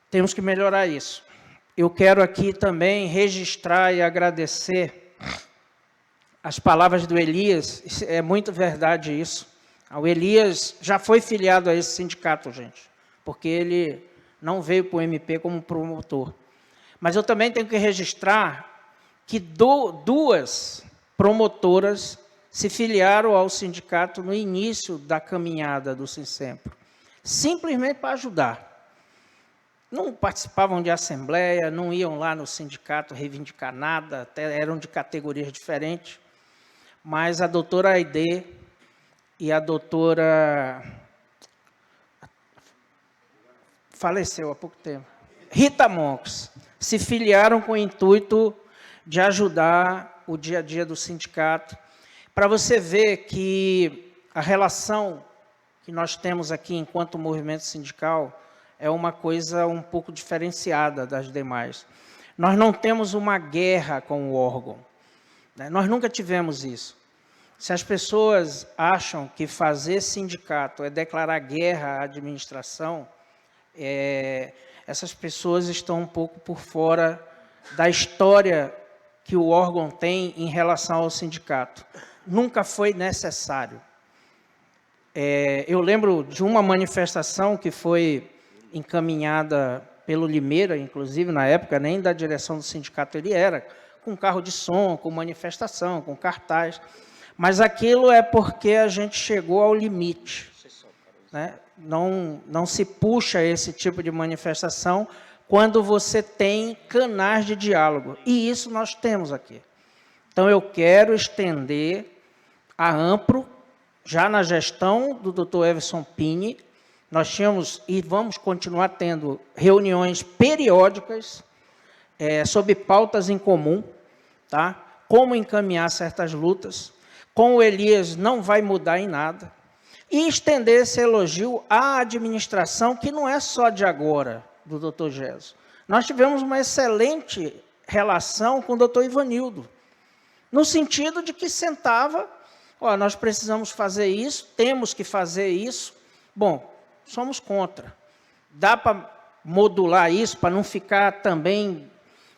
Temos que melhorar isso. Eu quero aqui também registrar e agradecer as palavras do Elias, é muito verdade isso. O Elias já foi filiado a esse sindicato, gente, porque ele não veio para o MP como promotor. Mas eu também tenho que registrar que 2 promotoras se filiaram ao sindicato no início da caminhada do Sinsempro, simplesmente para ajudar. Não participavam de assembleia, não iam lá no sindicato reivindicar nada, até eram de categorias diferentes, mas a doutora Aide e a doutora... faleceu há pouco tempo, Rita Monks, se filiaram com o intuito de ajudar o dia a dia do sindicato, para você ver que a relação que nós temos aqui enquanto movimento sindical é uma coisa um pouco diferenciada das demais. Nós não temos uma guerra com o órgão, né? Nós nunca tivemos isso. Se as pessoas acham que fazer sindicato é declarar guerra à administração, essas pessoas estão um pouco por fora da história que o órgão tem em relação ao sindicato. Nunca foi necessário. Eu lembro de uma manifestação que foi encaminhada pelo Limeira, inclusive, na época, nem da direção do sindicato ele era, com carro de som, com manifestação, com cartaz. Mas aquilo é porque a gente chegou ao limite, né? Não se puxa esse tipo de manifestação quando você tem canais de diálogo. E isso nós temos aqui. Então, eu quero estender a Ampro, já na gestão do Dr. Everson Pini, nós tínhamos e vamos continuar tendo reuniões periódicas sobre pautas em comum, tá? Como encaminhar certas lutas. Com o Elias não vai mudar em nada. E estender esse elogio à administração, que não é só de agora, do Dr. Gesso. Nós tivemos uma excelente relação com o Dr. Ivanildo, no sentido de que sentava, nós precisamos fazer isso, temos que fazer isso. Bom, somos contra. Dá para modular isso, para não ficar também,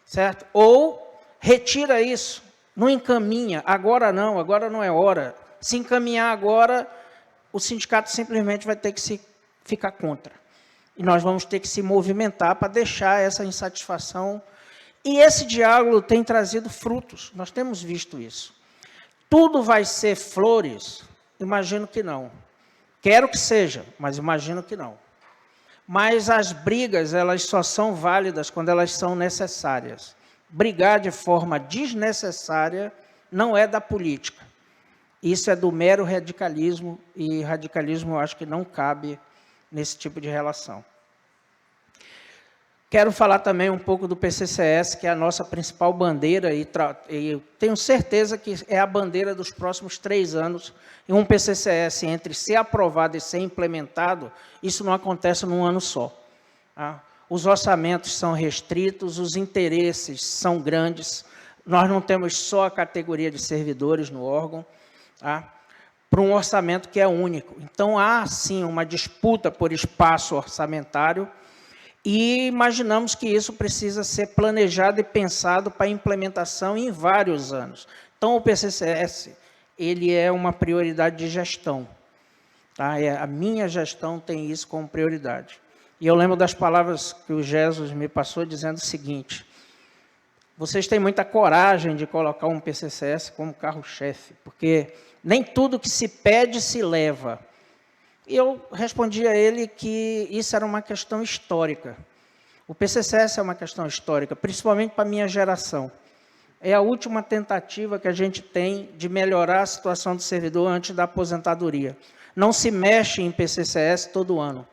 certo? Ou retira isso, não encaminha, agora não é hora. Se encaminhar agora, o sindicato simplesmente vai ter que ficar contra. E nós vamos ter que se movimentar para deixar essa insatisfação. E esse diálogo tem trazido frutos, nós temos visto isso. Tudo vai ser flores? Imagino que não. Quero que seja, mas imagino que não. Mas as brigas, elas só são válidas quando elas são necessárias. Brigar de forma desnecessária não é da política. Isso é do mero radicalismo, e radicalismo eu acho que não cabe nesse tipo de relação. Quero falar também um pouco do PCCS, que é a nossa principal bandeira, e tenho certeza que é a bandeira dos próximos 3 anos. E um PCCS, entre ser aprovado e ser implementado, isso não acontece num ano só. Tá? Os orçamentos são restritos, os interesses são grandes, nós não temos só a categoria de servidores no órgão, tá? Para um orçamento que é único. Então, há, sim, uma disputa por espaço orçamentário, e imaginamos que isso precisa ser planejado e pensado para implementação em vários anos. Então, o PCCS, ele é uma prioridade de gestão. Tá? A minha gestão tem isso como prioridade. E eu lembro das palavras que o Jesus me passou, dizendo o seguinte: vocês têm muita coragem de colocar um PCCS como carro-chefe, porque nem tudo que se pede se leva. E eu respondi a ele que isso era uma questão histórica. O PCCS é uma questão histórica, principalmente para a minha geração. É a última tentativa que a gente tem de melhorar a situação do servidor antes da aposentadoria. Não se mexe em PCCS todo ano.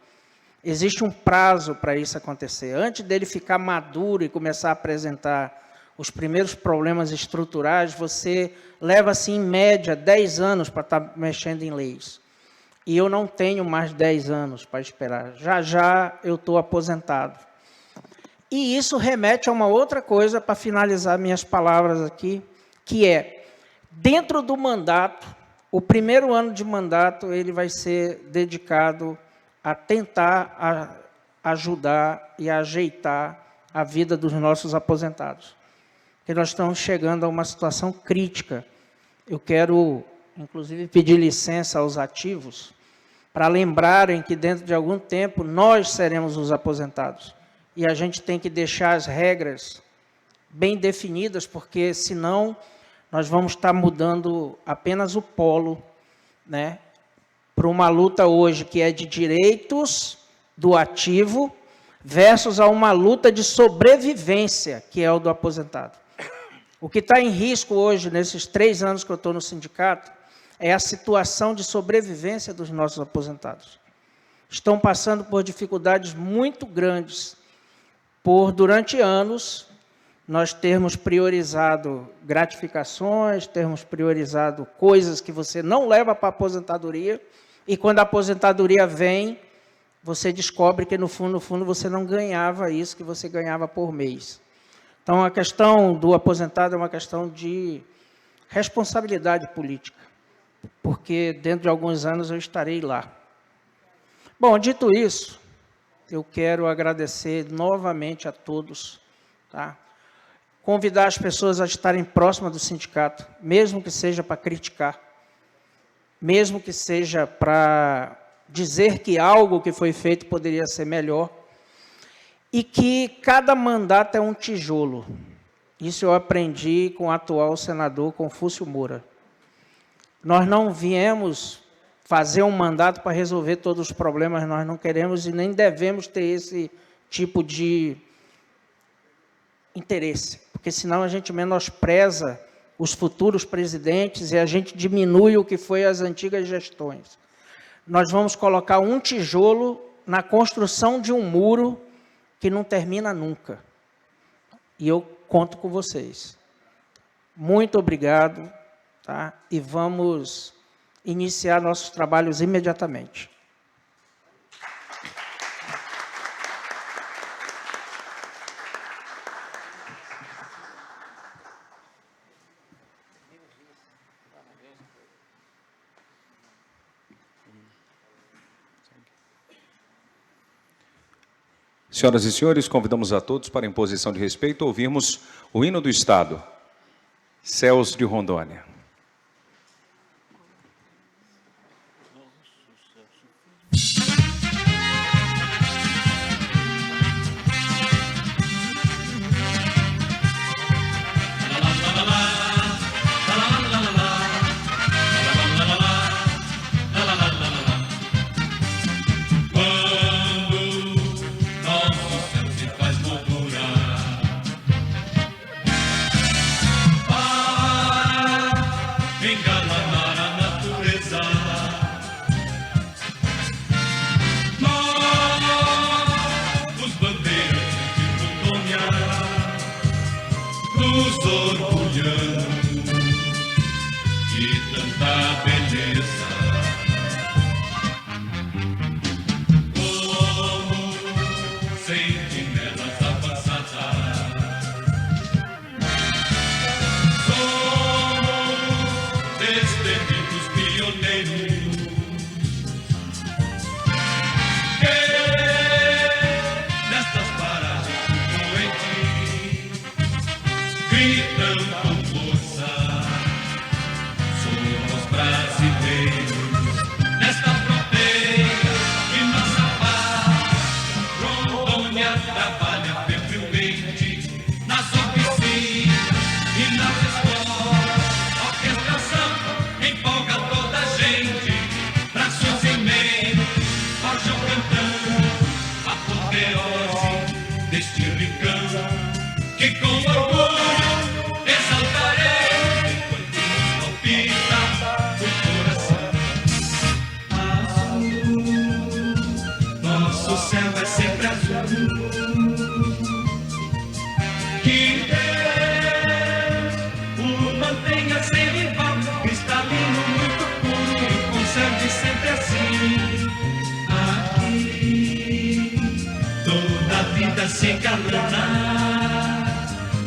Existe um prazo para isso acontecer. Antes dele ficar maduro e começar a apresentar os primeiros problemas estruturais, você leva, assim, em média, 10 anos para estar mexendo em leis. E eu não tenho mais 10 anos para esperar. Já já eu estou aposentado. E isso remete a uma outra coisa, para finalizar minhas palavras aqui, que é, dentro do mandato, o primeiro ano de mandato, ele vai ser dedicado a tentar ajudar e ajeitar a vida dos nossos aposentados. Porque nós estamos chegando a uma situação crítica. Eu quero, inclusive, pedir licença aos ativos para lembrarem que, dentro de algum tempo, nós seremos os aposentados. E a gente tem que deixar as regras bem definidas, porque, senão, nós vamos estar mudando apenas o polo, né, para uma luta hoje que é de direitos do ativo versus a uma luta de sobrevivência, que é o do aposentado. O que está em risco hoje, nesses 3 anos que eu estou no sindicato, é a situação de sobrevivência dos nossos aposentados. Estão passando por dificuldades muito grandes, por, durante anos, nós termos priorizado gratificações, termos priorizado coisas que você não leva para a aposentadoria, e quando a aposentadoria vem, você descobre que, no fundo, você não ganhava isso que você ganhava por mês. Então, a questão do aposentado é uma questão de responsabilidade política, porque dentro de alguns anos eu estarei lá. Bom, dito isso, eu quero agradecer novamente a todos, tá? Convidar as pessoas a estarem próximas do sindicato, mesmo que seja para criticar, mesmo que seja para dizer que algo que foi feito poderia ser melhor, e que cada mandato é um tijolo. Isso eu aprendi com o atual senador Confúcio Moura. Nós não viemos fazer um mandato para resolver todos os problemas, nós não queremos e nem devemos ter esse tipo de interesse, porque senão a gente menospreza os futuros presidentes e a gente diminui o que foi as antigas gestões. Nós vamos colocar um tijolo na construção de um muro que não termina nunca. E eu conto com vocês. Muito obrigado, tá? E vamos iniciar nossos trabalhos imediatamente. Senhoras e senhores, convidamos a todos para, em posição de respeito, ouvirmos o hino do Estado. Céus de Rondônia.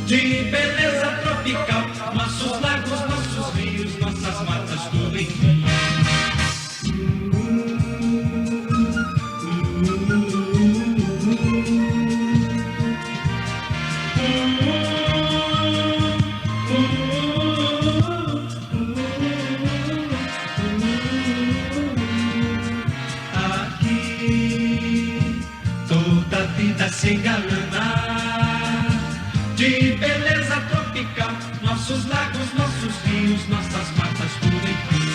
De beleza tropical, nossos lagos, nossos rios, nossas matas, tudo enfim. Aqui toda a vida se engalana. De beleza tropical, nossos lagos, nossos rios, nossas matas, tudo enfim.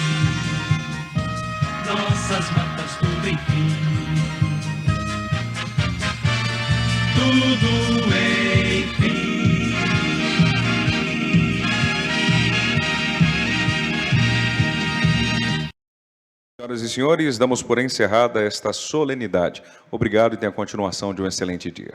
Nossas matas, tudo enfim. Tudo enfim. Senhoras e senhores, damos por encerrada esta solenidade. Obrigado e tenha a continuação de um excelente dia.